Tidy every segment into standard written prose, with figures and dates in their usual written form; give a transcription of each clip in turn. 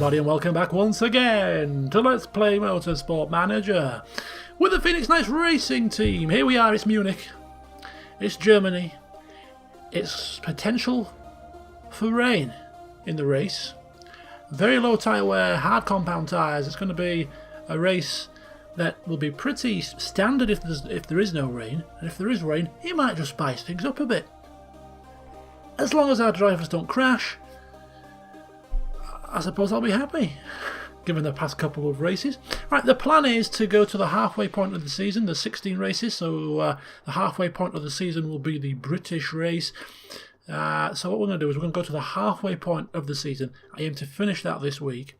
everybody, and welcome back once again to Let's Play Motorsport Manager with the Phoenix Nice Racing Team. Here we are, it's Munich, it's Germany, it's potential for rain in the race. Very low tyre wear, hard compound tyres. It's going to be a race that will be pretty standard if there is no rain, and if there is rain, it might just spice things up a bit. As long as our drivers don't crash, I suppose I'll be happy, given the past couple of races. Right, the plan is to go to the halfway point of the season. There's 16 races, so the halfway point of the season will be the British race. So what we're going to do is we're going to go to the halfway point of the season. I aim to finish that this week.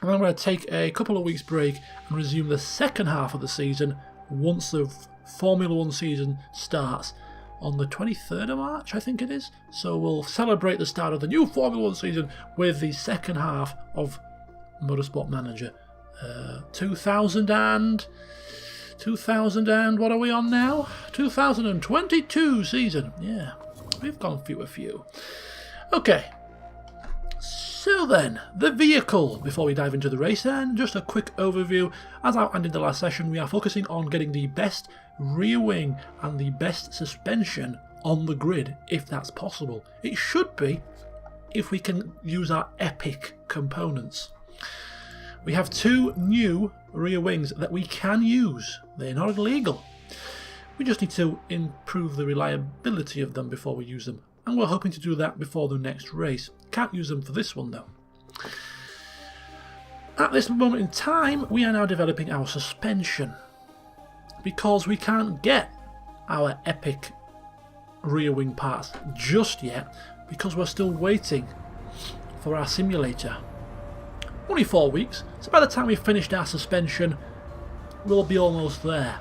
And then I'm going to take a couple of weeks break and resume the second half of the season once the Formula 1 season starts on the 23rd of March, I think it is. So we'll celebrate the start of the new Formula 1 season with the second half of Motorsport Manager 2000 and what are we on now? 2022 season. Yeah, we've gone through a few. Okay. So then, the vehicle, before we dive into the race then, just a quick overview. As outlined in the last session, we are focusing on getting the best rear wing and the best suspension on the grid, if that's possible. It should be, if we can use our epic components. We have two new rear wings that we can use. They're not illegal. We just need to improve the reliability of them before we use them. And we're hoping to do that before the next race. Can't use them for this one though. At this moment in time, we are now developing our suspension, because we can't get our epic rear wing parts just yet, because we're still waiting for our simulator. Only 4 weeks, so by the time we've finished our suspension, we'll be almost there.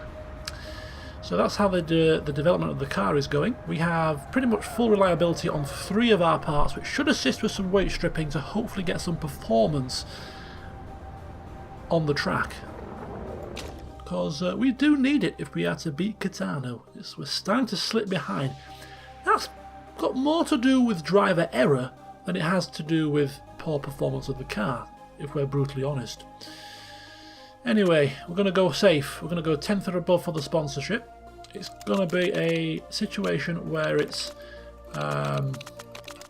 So that's how the development of the car is going. We have pretty much full reliability on 3 of our parts, which should assist with some weight stripping to hopefully get some performance on the track. Because we do need it if we are to beat Catano. We're starting to slip behind. That's got more to do with driver error than it has to do with poor performance of the car, if we're brutally honest. Anyway, we're going to go safe. We're going to go 10th or above for the sponsorship. It's going to be a situation where it's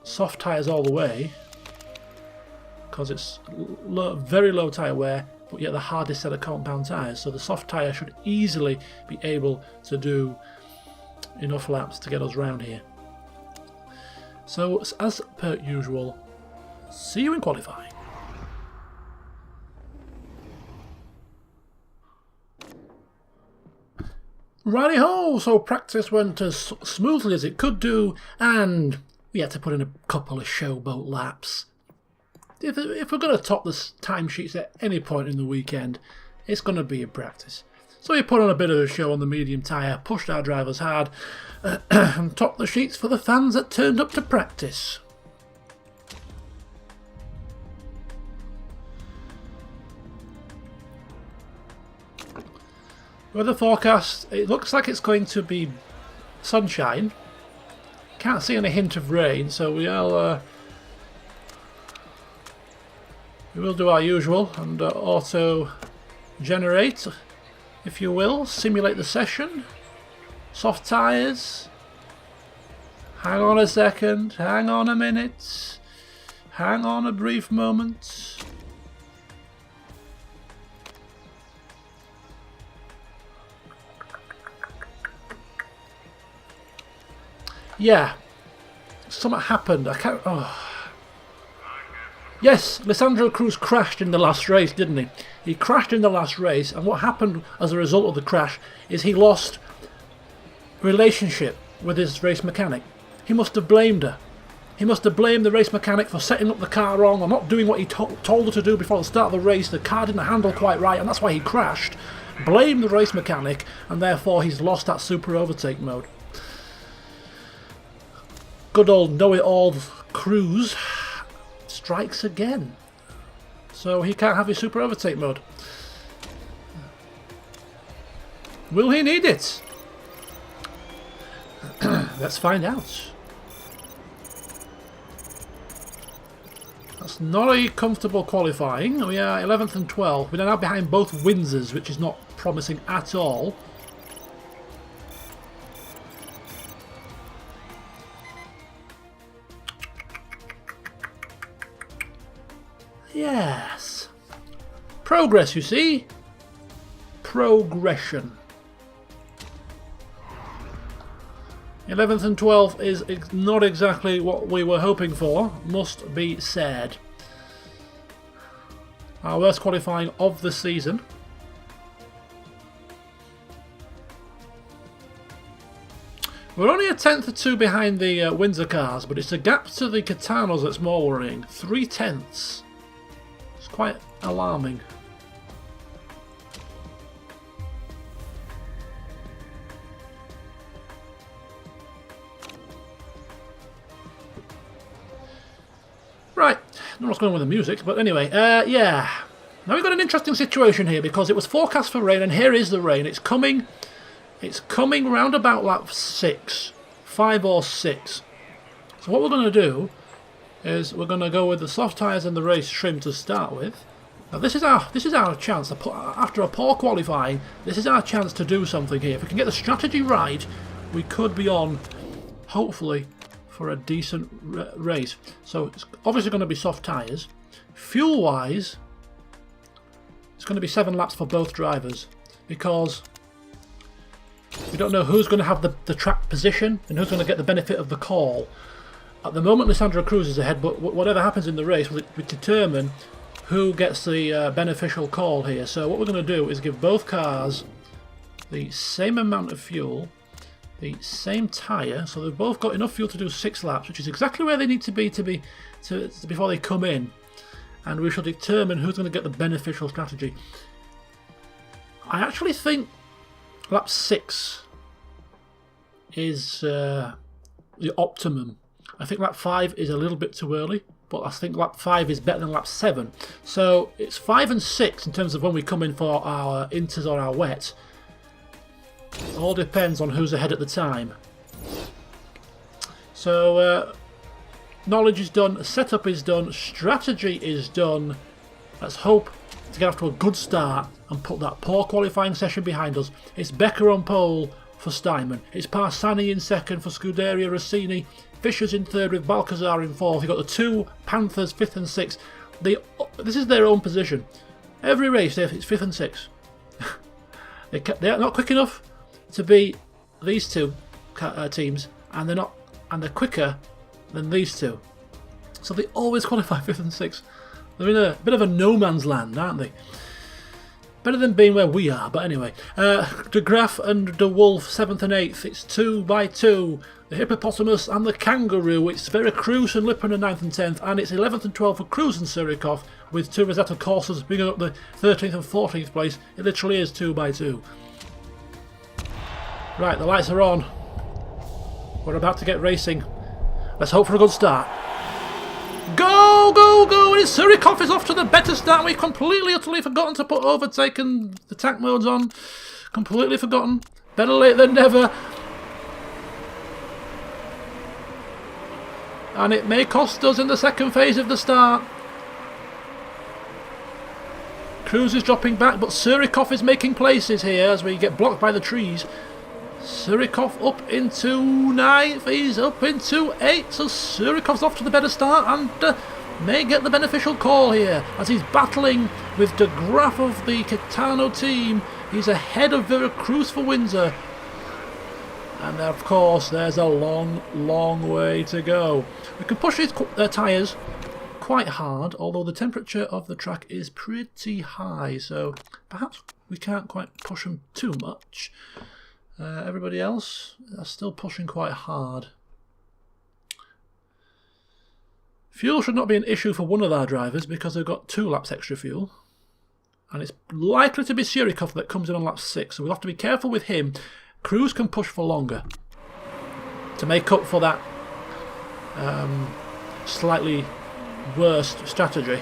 soft tyres all the way, because it's very low tyre wear, but yet the hardest set of compound tyres. So the soft tyre should easily be able to do enough laps to get us round here. So as per usual, see you in qualifying. Righty-ho, so practice went as smoothly as it could do, and we had to put in a couple of showboat laps. If we're going to top the timesheets at any point in the weekend, it's going to be in practice. So we put on a bit of a show on the medium tyre, pushed our drivers hard, and topped the sheets for the fans that turned up to practice. Weather forecast, it looks like it's going to be sunshine. Can't see any hint of rain, so we will do our usual and auto generate, if you will, simulate the session. Soft tyres. Hang on a second, hang on a minute, hang on a brief moment. Yeah, something happened. I can't. Oh. Yes, Lissandro Cruz crashed in the last race, didn't he? He crashed in the last race, and what happened as a result of the crash is he lost relationship with his race mechanic. He must have blamed her. He must have blamed the race mechanic for setting up the car wrong or not doing what he told her to do before the start of the race. The car didn't handle quite right, and that's why he crashed. Blamed the race mechanic, and therefore he's lost that super overtake mode. Good old know-it-all Cruz strikes again. So he can't have his super overtake mode. Will he need it? Let's find out. That's not a comfortable qualifying. We are 11th and 12th. We're now behind both Windsors, which is not promising at all. Yes. Progress, you see? Progression. 11th and 12th is not exactly what we were hoping for, must be said. Our worst qualifying of the season. We're only a tenth or two behind the Windsor cars, but it's a gap to the Katanos that's more worrying. 3 tenths. It's quite alarming. Right, I don't know what's going on with the music, but anyway, yeah. Now we've got an interesting situation here because it was forecast for rain, and here is the rain. It's coming round about lap 6, 5 or 6. So what we're going to do is we're going to go with the soft tyres and the race trim to start with. Now this is our chance. After a poor qualifying, this is our chance to do something here. If we can get the strategy right, we could be on, hopefully, for a decent race. So it's obviously going to be soft tyres. Fuel-wise, it's going to be 7 laps for both drivers because we don't know who's going to have the track position and who's going to get the benefit of the call. At the moment, Lissandra Cruz is ahead, but whatever happens in the race will determine who gets the beneficial call here. So what we're going to do is give both cars the same amount of fuel, the same tyre, so they've both got enough fuel to do 6 laps, which is exactly where they need to be before they come in, and we shall determine who's going to get the beneficial strategy. I actually think lap 6 is the optimum. I think lap 5 is a little bit too early, but I think lap 5 is better than lap 7. So it's 5 and 6 in terms of when we come in for our inters or our wets. It all depends on who's ahead at the time. So knowledge is done, setup is done, strategy is done. Let's hope to get off to a good start and put that poor qualifying session behind us. It's Becker on pole for Steinman. It's Parsani in second for Scuderia Rossini. Fisher's in third with Balcazar in fourth. You've got the 2 Panthers, 5th and 6th. This is their own position. Every race, it's 5th and 6th. They're not quick enough to beat these 2 teams, and they're quicker than these 2. So they always qualify 5th and 6th. They're in a bit of a no man's land, aren't they? Better than being where we are, but anyway. De Graaf and De Wolf, 7th and 8th. It's 2 by 2. The Hippopotamus and the Kangaroo. It's Veracruz and Lippin in 9th and 10th. And it's 11th and 12th for Cruz and Surikov, with 2 Rosetta Corsas bringing up the 13th and 14th place. It literally is 2 by 2. Right, the lights are on. We're about to get racing. Let's hope for a good start. Go, go, go! And Surikov is off to the better start. We've completely, utterly forgotten to put overtake and the attack modes on. Completely forgotten. Better late than never. And it may cost us in the second phase of the start. Cruz is dropping back, but Surikov is making places here as we get blocked by the trees. Surikov up into 9th, he's up into 8th, so Surikov's off to the better start and may get the beneficial call here as he's battling with De Graaf of the Kitano team. He's ahead of Veracruz for Windsor. And of course there's a long, long way to go. We can push his tyres quite hard, although the temperature of the track is pretty high, so perhaps we can't quite push them too much. Everybody else are still pushing quite hard. Fuel should not be an issue for one of our drivers because they've got 2 laps extra fuel. And it's likely to be Surikov that comes in on lap 6, so we'll have to be careful with him. Cruz can push for longer to make up for that slightly worse strategy.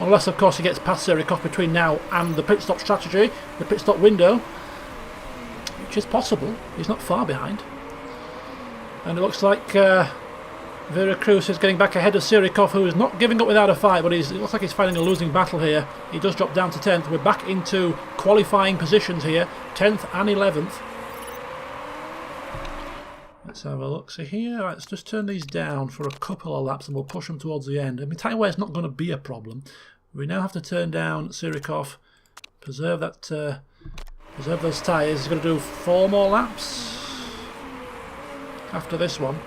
Unless, of course, he gets past Surikov between now and the pit stop strategy, the pit stop window. Which is possible. He's not far behind. And it looks like Veracruz is getting back ahead of Sirikov, who is not giving up without a fight, but it looks like he's fighting a losing battle here. He does drop down to 10th. We're back into qualifying positions here, 10th and 11th. Let's have a look. See here, right, let's just turn these down for a couple of laps and we'll push them towards the end. I mean, tyre wear is not going to be a problem. We now have to turn down Sirikov, preserve those tyres. He's going to do 4 more laps after this one.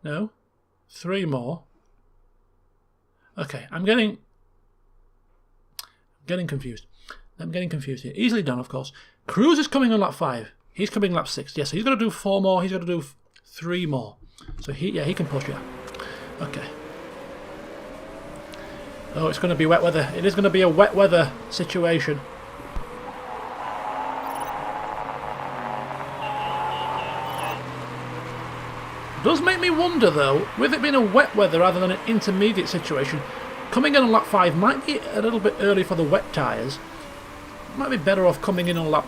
No, 3 more. Okay, I'm getting confused. I'm getting confused here. Easily done, of course. Cruz is coming on lap 5. He's coming lap 6. Yes, so he's going to do 4 more. He's going to do 3 more. So he can push, yeah. Okay. Oh, it's going to be wet weather. It is going to be a wet weather situation. It does make me wonder, though, with it being a wet weather rather than an intermediate situation, coming in on lap 5 might be a little bit early for the wet tyres. Might be better off coming in on lap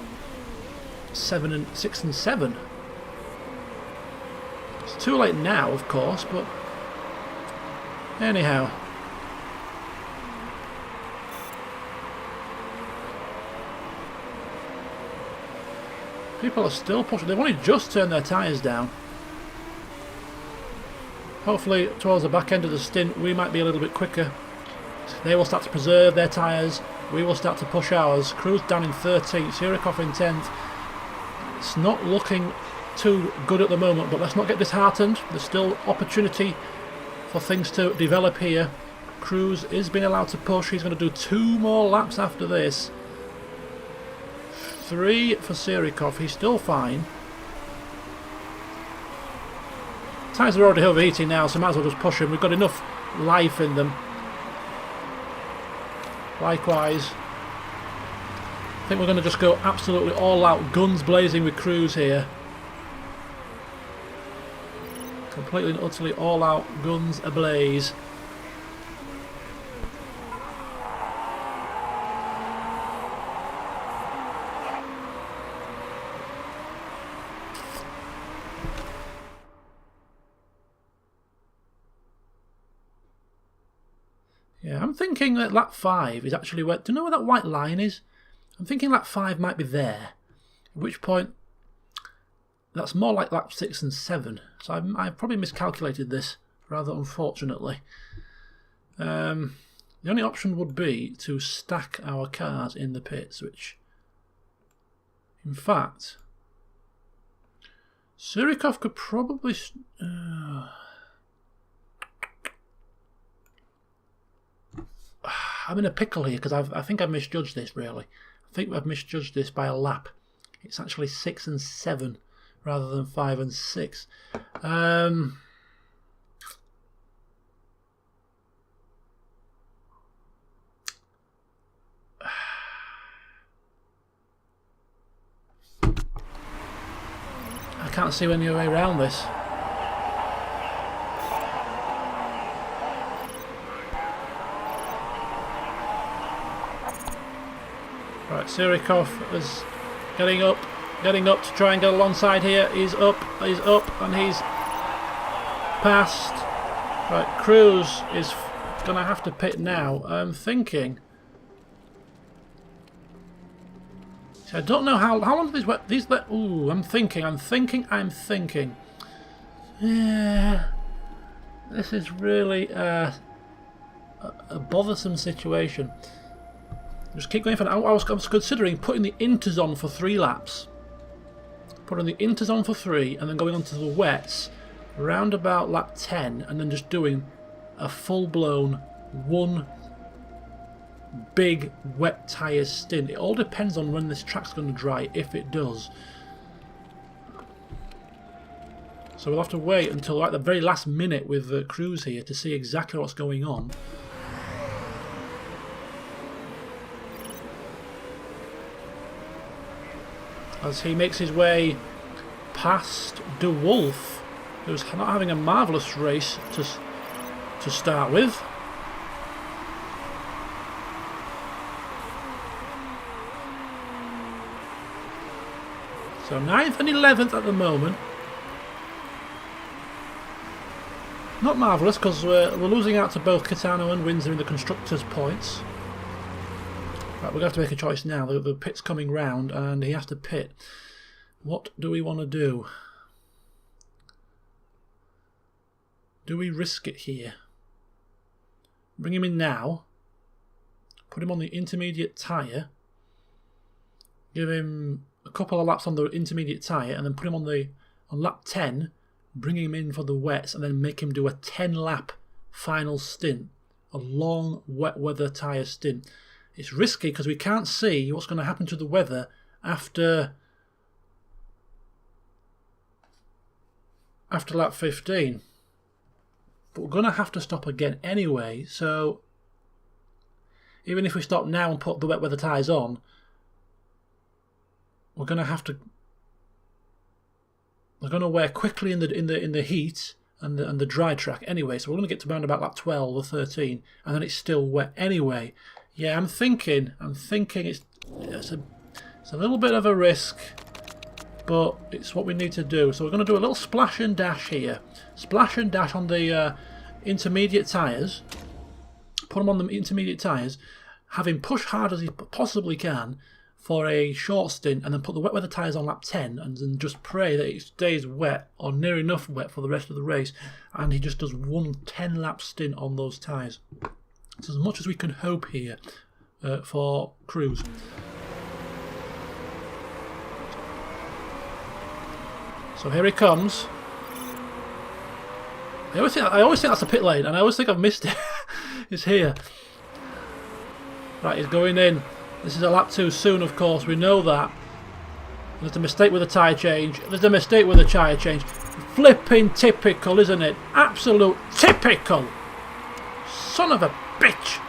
6 and 7. It's too late now, of course, but anyhow. People are still pushing. They've only just turned their tyres down. Hopefully towards the back end of the stint we might be a little bit quicker. They will start to preserve their tyres. We will start to push ours. Cruz down in 13th, Sirikov in 10th. It's not looking too good at the moment, but let's not get disheartened. There's still opportunity for things to develop here. Cruz is being allowed to push. He's going to do 2 more laps after this. 3 for Sirikov. He's still fine. Tyres are already overheating now, so might as well just push them. We've got enough life in them. Likewise, I think we're going to just go absolutely all out, guns blazing with Cruz here. Completely and utterly all out, guns ablaze. Yeah, I'm thinking that lap 5 is actually where... Do you know where that white line is? I'm thinking lap 5 might be there. At which point, that's more like lap 6 and 7. So I've probably miscalculated this, rather unfortunately. The only option would be to stack our cars in the pits, which... In fact... Sirikov could probably... I'm in a pickle here because I think I've misjudged this, really. I think I've misjudged this by a lap. It's actually 6 and 7 rather than 5 and 6. I can't see any way around this. Right, Sirikov is getting up to try and get alongside here. He's up, and he's passed. Right, Cruz is going to have to pit now. I'm thinking... So I don't know how long do these... Ooh, I'm thinking. Yeah, this is really a bothersome situation. Just keep going for it. I was considering putting the inters on for 3 laps. Putting the inters on for 3 and then going on to the wets round about lap 10 and then just doing a full-blown 1 big wet tyre stint. It all depends on when this track's going to dry, if it does. So we'll have to wait until like the very last minute with Cruz here to see exactly what's going on. As he makes his way past De Wolf, who's not having a marvellous race to start with. So 9th and 11th at the moment. Not marvellous, because we're losing out to both Kitano and Windsor in the Constructors' points. Right, we're going to have to make a choice now. The pit's coming round, and he has to pit. What do we want to do? Do we risk it here? Bring him in now. Put him on the intermediate tyre. Give him a couple of laps on the intermediate tyre, and then put him on lap 10. Bring him in for the wets, and then make him do a 10-lap final stint. A long, wet weather tyre stint. It's risky because we can't see what's going to happen to the weather after lap 15. But we're going to have to stop again anyway, so even if we stop now and put the wet weather tyres on, we're going to have to... They're going to wear quickly in the heat and the dry track anyway, so we're going to get to around about lap 12 or 13, and then it's still wet anyway. Yeah, I'm thinking it's a little bit of a risk, but it's what we need to do. So we're going to do a little splash and dash here. Splash and dash on the intermediate tyres. Put him on the intermediate tyres. Have him push hard as he possibly can for a short stint, and then put the wet weather tyres on lap 10, and then just pray that it stays wet or near enough wet for the rest of the race, and he just does one 10-lap stint on those tyres. It's as much as we can hope here for Cruz. So here he comes. I always think that's a pit lane, and I always think I've missed it. It's here. Right, he's going in. This is a lap too soon, of course, we know that. There's a mistake with the tyre change. There's a mistake with the tyre change. Flipping typical, isn't it? Absolute typical! Son of a bitch!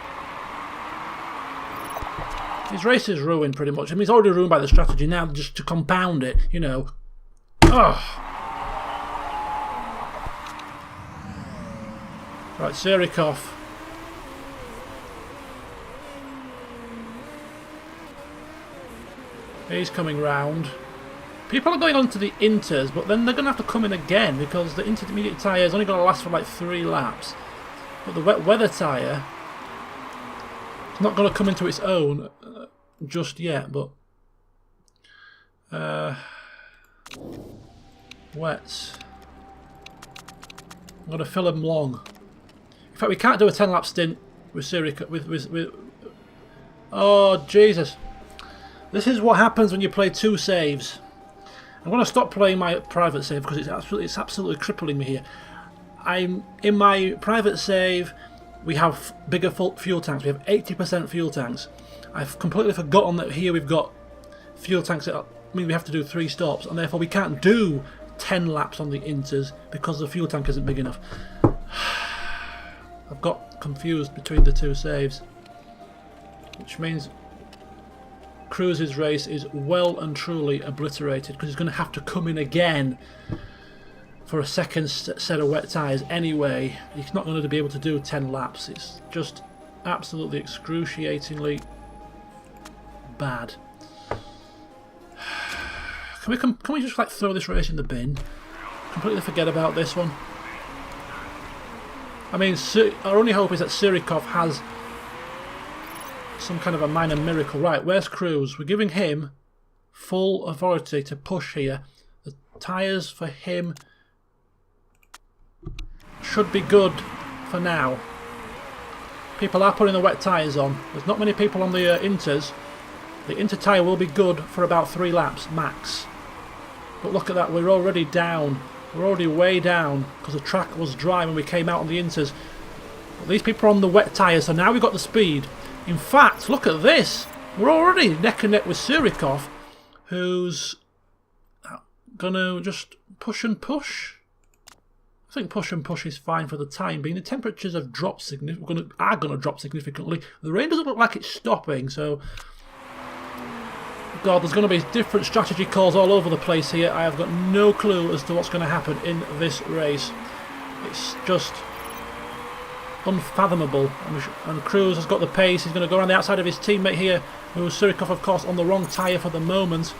His race is ruined pretty much. I mean, he's already ruined by the strategy. Now, just to compound it, you know. Ugh! Right, Serikov. He's coming round. People are going on to the inters, but then they're going to have to come in again because the intermediate tyre is only going to last for like 3 laps. But the wet weather tyre is not going to come into its own just yet, but wets. I'm going to fill them long. In fact, we can't do a 10-lap stint with Sirica. With oh Jesus! This is what happens when you play 2 saves. I'm going to stop playing my private save because it's absolutely crippling me here. I'm in my private save. We have bigger fuel tanks. We have 80% fuel tanks. I've completely forgotten that here we've got fuel tanks. I mean, we have to do 3 stops, and therefore we can't do 10 laps on the inters because the fuel tank isn't big enough. I've got confused between the 2 saves, which means Cruz's race is well and truly obliterated because he's going to have to come in again for a second set of wet tyres anyway. He's not going to be able to do 10 laps. It's just absolutely excruciatingly bad. Can we just like throw this race in the bin? Completely forget about this one. I mean, our only hope is that Sirikov has some kind of a minor miracle. Right, where's Cruz? We're giving him full authority to push here. The tyres for him should be good for now. People are putting the wet tyres on. There's not many people on the inters. The inter tyre will be good for about 3 laps max. But look at that, we're already down. We're already way down because the track was dry when we came out on the inters. But these people are on the wet tyres, so now we've got the speed. In fact, look at this. We're already neck and neck with Sirikov, who's going to just push and push. I think push and push is fine for the time being. The temperatures have dropped are going to drop significantly. The rain doesn't look like it's stopping, so God, there's going to be different strategy calls all over the place here. I have got no clue as to what's going to happen in this race. It's just unfathomable. And Cruz has got the pace. He's going to go around the outside of his teammate here, who's Sirikov, of course, on the wrong tyre for the moment.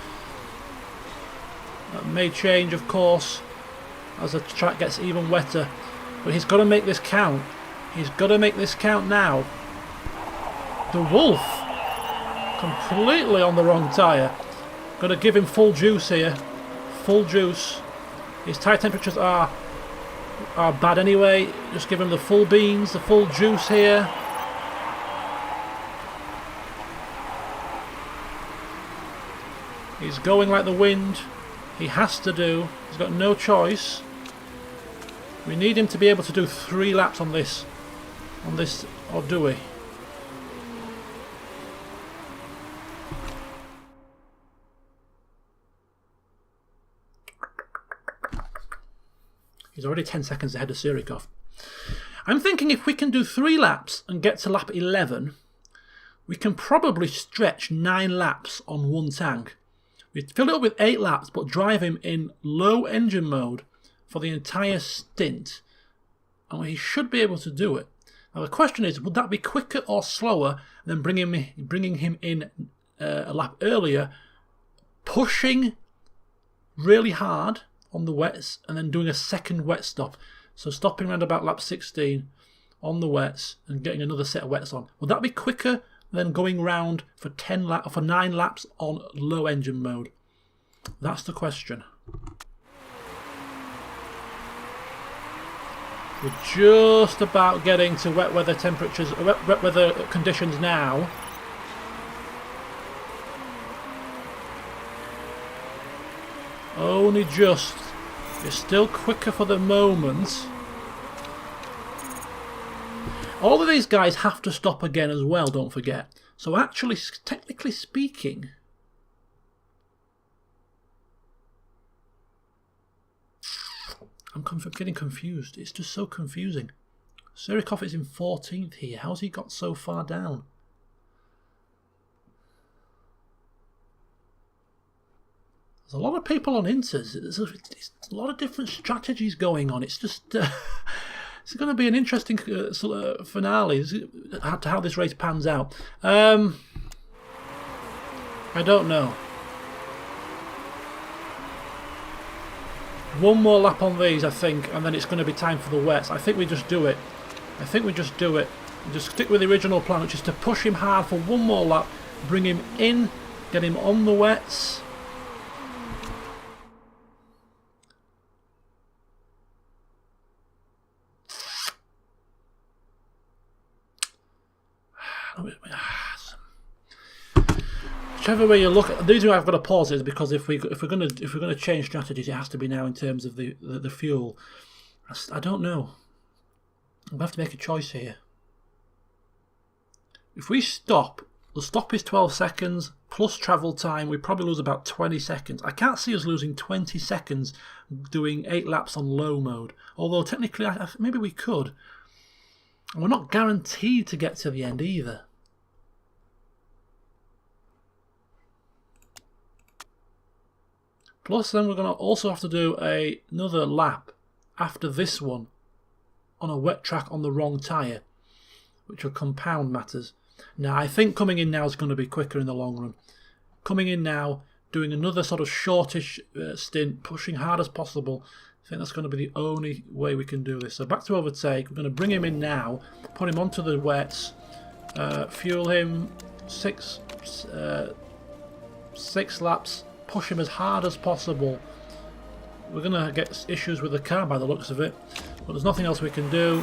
That may change, of course, as the track gets even wetter. But he's got to make this count. He's got to make this count now. The Wolf, completely on the wrong tyre. Got to give him full juice here. Full juice. His tyre temperatures are bad anyway. Just give him the full beans, the full juice here. He's going like the wind. He has to do. He's got no choice. We need him to be able to do 3 laps on this. Or do we? He's already 10 seconds ahead of Surikov. I'm thinking if we can do 3 laps and get to lap 11, we can probably stretch 9 laps on one tank. We fill it up with 8 laps, but drive him in low engine mode for the entire stint. And he should be able to do it. Now the question is, would that be quicker or slower than bringing him in a lap earlier, pushing really hard on the wets and then doing a second wet stop? So stopping around about lap 16 on the wets and getting another set of wets on. Would that be quicker than going round for 9 laps on low engine mode? That's the question. We're just about getting to wet weather temperatures, wet weather conditions now. Only just. It's still quicker for the moment. All of these guys have to stop again as well, don't forget. So actually, technically speaking, I'm getting confused. It's just so confusing. Surikov is in 14th here. How's he got so far down? There's a lot of people on Inters. There's a lot of different strategies going on. It's just... it's going to be an interesting finale to how this race pans out. I don't know. One more lap on these, I think, and then it's going to be time for the wets. I think we just do it. Just stick with the original plan, which is to push him hard for one more lap, bring him in, get him on the wets. Whichever way you look at the reason why I've got to pause is because if we're going to change strategies, it has to be now in terms of the fuel. I don't know. I'll have to make a choice here. If we stop, the stop is 12 seconds plus travel time. We probably lose about 20 seconds. I can't see us losing 20 seconds doing 8 laps on low mode. Although technically, maybe we could. And we're not guaranteed to get to the end either. Plus then we're going to also have to do another lap after this one on a wet track on the wrong tyre, which will compound matters. Now I think coming in now is going to be quicker in the long run. Coming in now, doing another sort of shortish stint, pushing hard as possible. I think that's going to be the only way we can do this. So back to overtake. We're going to bring him in now, put him onto the wets, fuel him 6 laps, push him as hard as possible. We're going to get issues with the car by the looks of it, but there's nothing else we can do.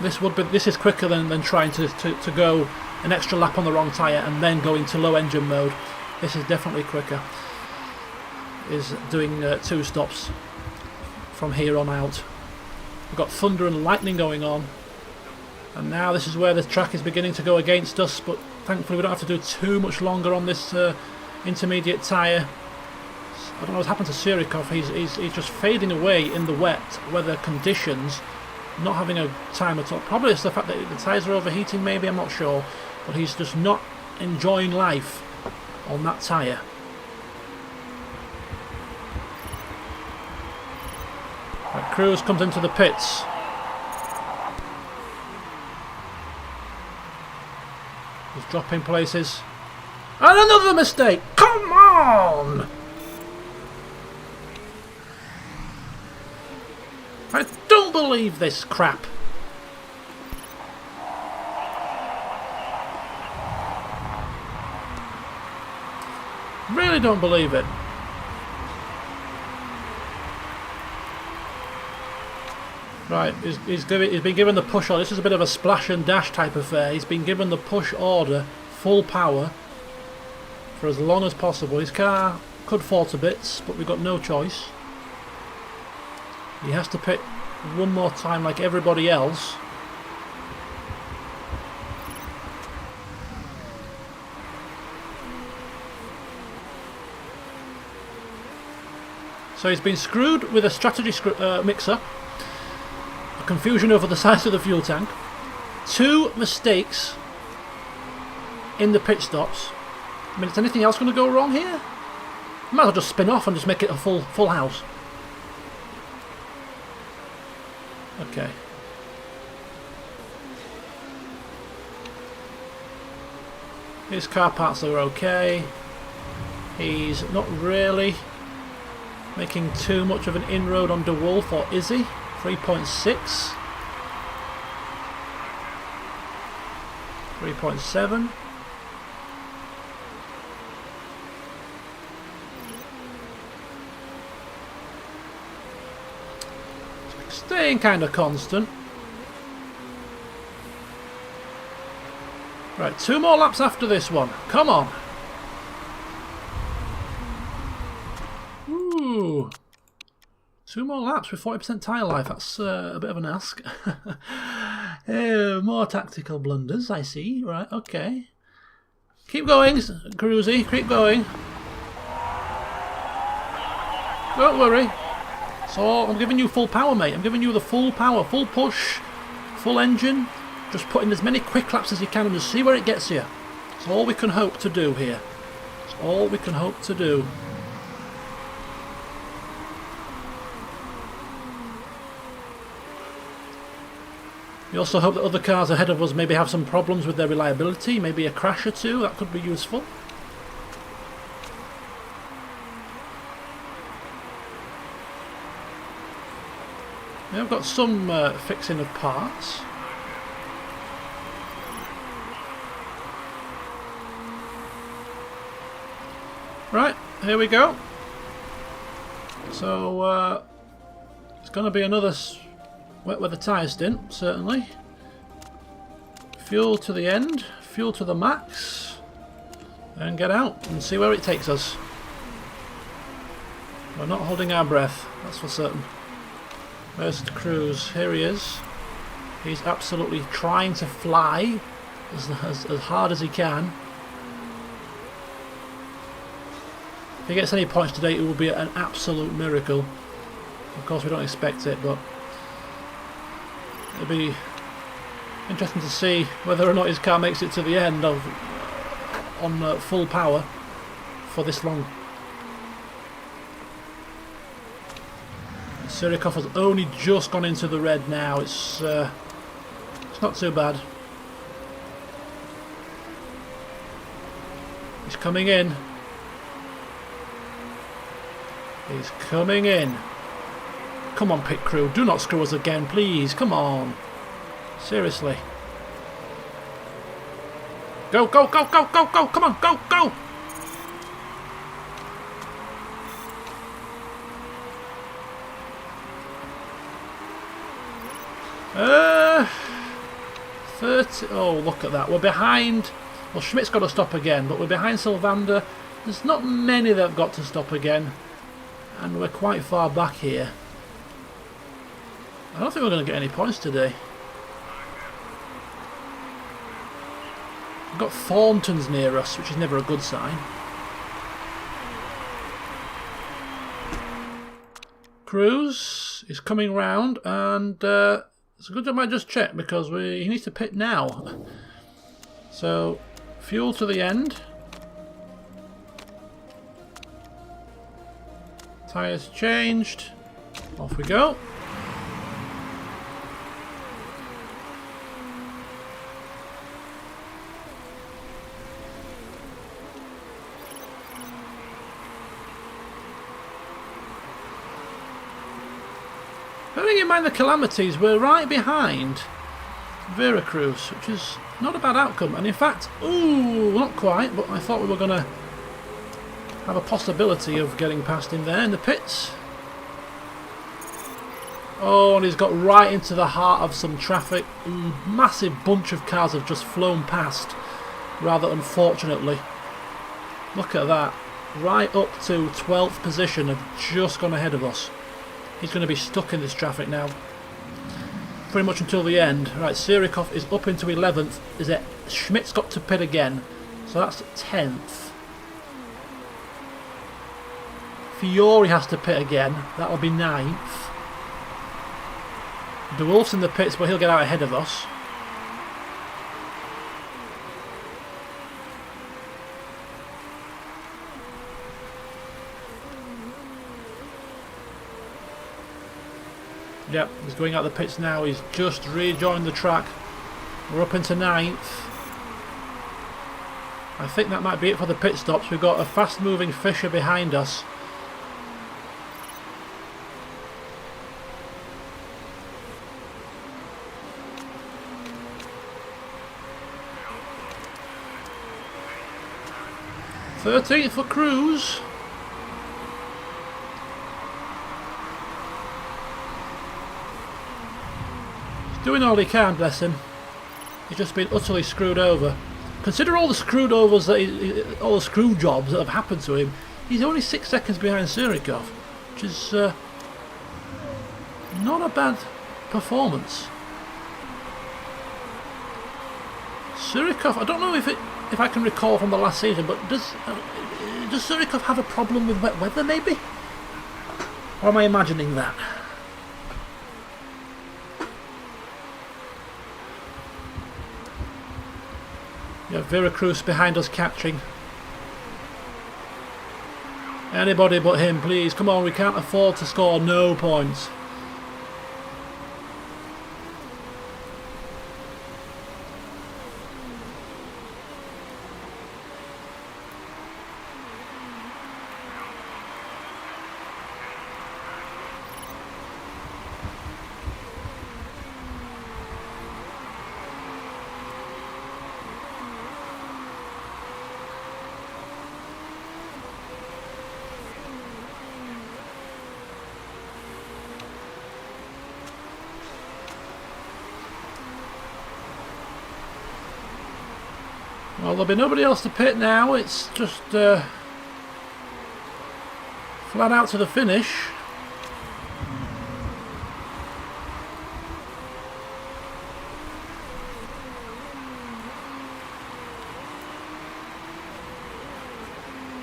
This is quicker than trying to go an extra lap on the wrong tyre and then go into low engine mode. This is definitely quicker. Is doing 2 stops from here on out. We've got thunder and lightning going on, and now this is where the track is beginning to go against us, but thankfully we don't have to do too much longer on this intermediate tyre. I don't know what's happened to Surikov. He's just fading away in the wet weather conditions, not having a time at all. Probably it's the fact that the tyres are overheating, maybe, I'm not sure, but he's just not enjoying life on that tyre. Right, Cruz comes into the pits. He's dropping places. And another mistake! Come on! I don't believe this crap. Really don't believe it. Right, he's been given the push order. This is a bit of a splash and dash type affair. He's been given the push order, full power, for as long as possible. His car could fall to bits, but we've got no choice. He has to pit one more time like everybody else. So he's been screwed with a strategy mix-up. Confusion over the size of the fuel tank, 2 mistakes in the pit stops. I mean, is anything else going to go wrong here? Might as well just spin off and just make it a full house. Okay. His car parts are okay. He's not really making too much of an inroad on DeWolf, or is he? 3.6, 3.7. Staying kind of constant. Right, 2 more laps after this one. Come on. Ooh. 2 more laps with 40% tyre life. That's a bit of an ask. More tactical blunders, I see. Right, okay. Keep going, Cruzy. Keep going. Don't worry. So, I'm giving you full power, mate. I'm giving you the full power, full push, full engine. Just put in as many quick laps as you can and just see where it gets you. It's all we can hope to do here. It's all we can hope to do. We also hope that other cars ahead of us maybe have some problems with their reliability, maybe a crash or two, that could be useful. Yeah, I've got some fixing of parts. Right, here we go. So, it's going to be another wet weather tyre stint, certainly. Fuel to the end, fuel to the max, and get out and see where it takes us. We're not holding our breath, that's for certain. Where's the Cruz? Here he is. He's absolutely trying to fly as hard as he can. If he gets any points today, it will be an absolute miracle. Of course, we don't expect it, but it'll be interesting to see whether or not his car makes it to the end of on full power for this long. Sirikov has only just gone into the red now. It's not too bad. He's coming in. He's coming in. Come on, pit crew, do not screw us again, please. Come on. Seriously. Go, go, go, go, go, go. Come on, go, go. Uh, 30. Oh, look at that. We're behind. Well, Schmidt's got to stop again, but we're behind Sylvander. There's not many that have got to stop again. And we're quite far back here. I don't think we're going to get any points today. We've got Thornton's near us, which is never a good sign. Cruz is coming round, and it's a good job I just checked because he needs to pit now. So, fuel to the end. Tyres changed. Off we go. Bearing in mind the calamities, we're right behind Veracruz, which is not a bad outcome. And in fact, ooh, not quite, but I thought we were going to have a possibility of getting past him there in the pits. Oh, and he's got right into the heart of some traffic. Massive bunch of cars have just flown past, rather unfortunately. Look at that. Right up to 12th position, have just gone ahead of us. He's going to be stuck in this traffic now, pretty much until the end. Right, Sirikov is up into 11th. Is it? Schmidt's got to pit again, so that's 10th. Fiore has to pit again. That'll be 9th. De Wolf's in the pits, but he'll get out ahead of us. Yep, he's going out the pits now. He's just rejoined the track. We're up into 9th. I think that might be it for the pit stops. We've got a fast moving Fisher behind us. Thirteenth for Cruz. Doing all he can, bless him. He's just been utterly screwed over. Consider all the screwed overs that all the screw jobs that have happened to him. He's only 6 seconds behind Sirikov, which is not a bad performance. Sirikov, I don't know if I can recall from the last season, but does Sirikov have a problem with wet weather, maybe? Or am I imagining that? Yeah, Veracruz behind us catching. Anybody but him, please. Come on, we can't afford to score no points. Well, there'll be nobody else to pit now. It's just flat out to the finish.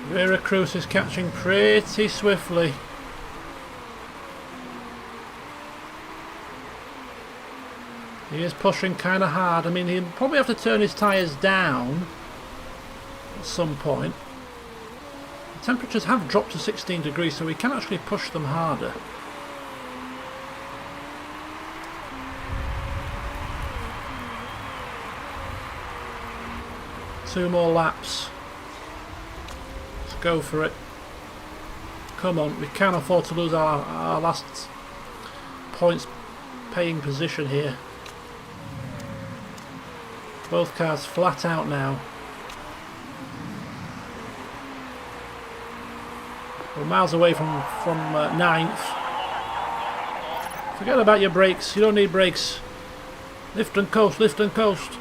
Veracruz is catching pretty swiftly. He is pushing kind of hard. I mean, he'll probably have to turn his tyres down at some point. The temperatures have dropped to 16 degrees, so we can actually push them harder. Two more laps. Let's go for it. Come on, we can't afford to lose our last points paying position here. Both cars flat out now. We're miles away from ninth. Forget about your brakes. You don't need brakes. Lift and coast, lift and coast.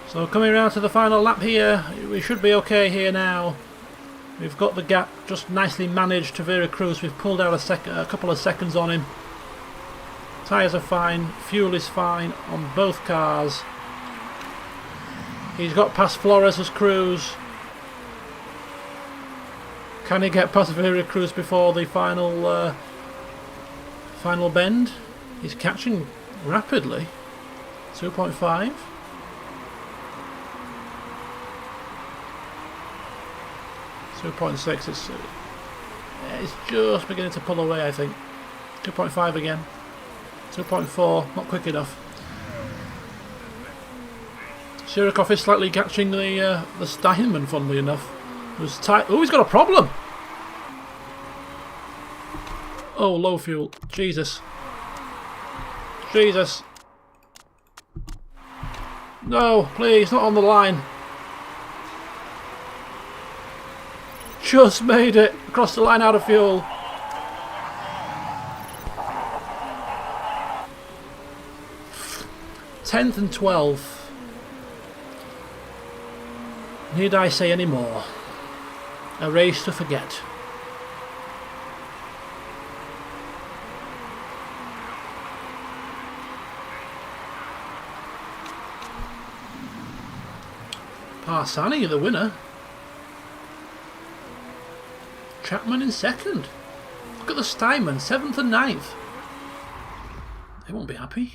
So coming around to the final lap here, we should be okay here now. We've got the gap just nicely managed to Veracruz. We've pulled out a couple of seconds on him. Tyres are fine, fuel is fine on both cars. He's got past Flores' Cruz. Can he get past Veracruz before the final final bend? He's catching rapidly. 2.5. 2.6. It's It's just beginning to pull away, I think. 2.5 again. 2.4, not quick enough. Sirikov is slightly catching the Steinman, funnily enough. It was tight. Oh, he's got a problem! Oh, low fuel. Jesus. Jesus. No, please, not on the line. Just made it. Across the line, out of fuel. Tenth and 12th. Need I say any more? A race to forget. Parsani, the winner. Chapman in second. Look at the Steinman, 7th and 9th. They won't be happy.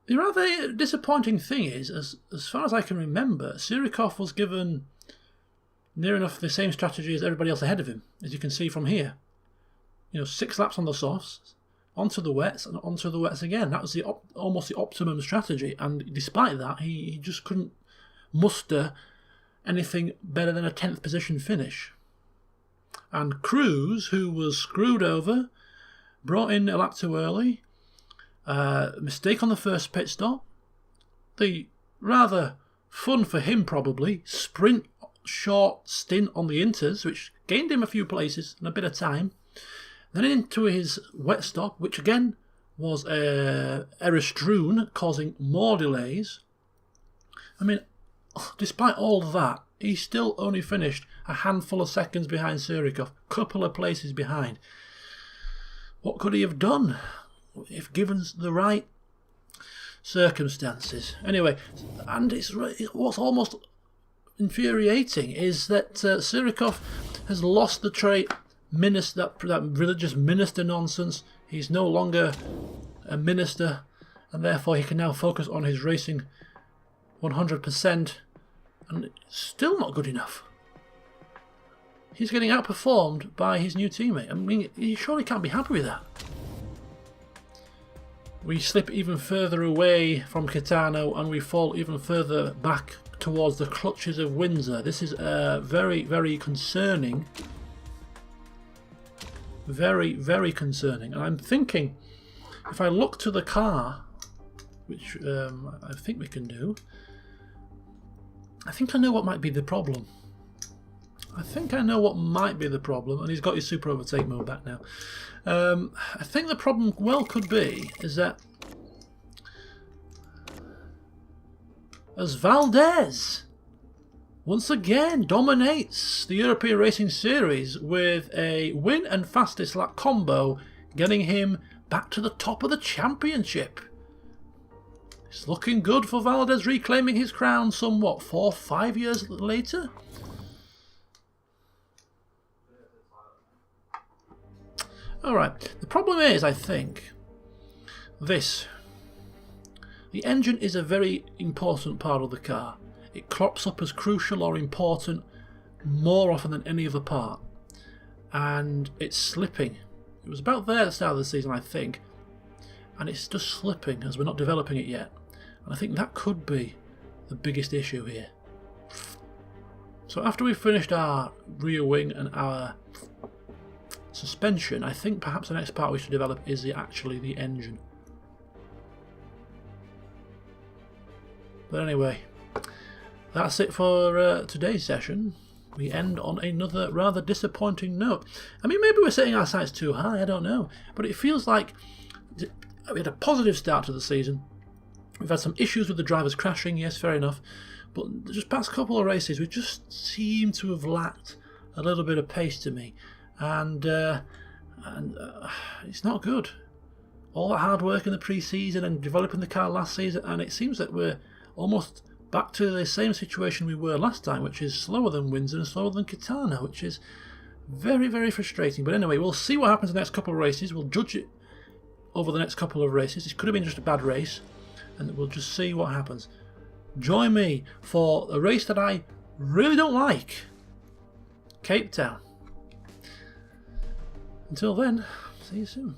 The rather disappointing thing is, as far as I can remember, Sirikov was given near enough the same strategy as everybody else ahead of him, as you can see from here. You know, 6 laps on the softs, onto the wets, and onto the wets again. That was the almost the optimum strategy, and despite that, he just couldn't muster anything better than a 10th position finish. And Cruz, who was screwed over, brought in a lap too early. Mistake on the first pit stop. The rather fun for him probably sprint short stint on the inters, which gained him a few places and a bit of time. Then into his wet stop, which again was error strewn, causing more delays. I mean, despite all that, he still only finished a handful of seconds behind Sirikov, couple of places behind. What could he have done if given the right circumstances? Anyway, and what's almost infuriating is that Sirikov has lost the trait, that religious minister nonsense. He's no longer a minister, and therefore he can now focus on his racing 100%, and it's still not good enough. He's getting outperformed by his new teammate. I mean, he surely can't be happy with that. We slip even further away from Kitano, and we fall even further back towards the clutches of Windsor. This is very, very concerning. Very, very concerning. And I'm thinking, if I look to the car, which I think we can do, I think I know what might be the problem. And he's got his super overtake mode back now. I think the problem well could be is that as Valdez once again dominates the European Racing Series with a win and fastest lap combo, getting him back to the top of the championship. It's looking good for Valdez, reclaiming his crown somewhat 4-5 years later. Alright, the problem is, I think, this. The engine is a very important part of the car. It crops up as crucial or important more often than any other part. And it's slipping. It was about there at the start of the season, I think. And it's just slipping as we're not developing it yet. And I think that could be the biggest issue here. So after we've finished our rear wing and our suspension, I think perhaps the next part we should develop is actually the engine. But anyway, that's it for today's session. We end on another rather disappointing note. I mean, maybe we're setting our sights too high, I don't know. But it feels like we had a positive start to the season. We've had some issues with the drivers crashing, yes, fair enough. But just past couple of races, we just seem to have lacked a little bit of pace to me. And it's not good. All that hard work in the pre-season and developing the car last season, and it seems that we're almost back to the same situation we were last time, which is slower than Windsor and slower than Kitano, which is very, very frustrating. But anyway, we'll see what happens in the next couple of races. We'll judge it over the next couple of races. It could have been just a bad race, and we'll just see what happens. Join me for a race that I really don't like Cape Town. Until then, see you soon.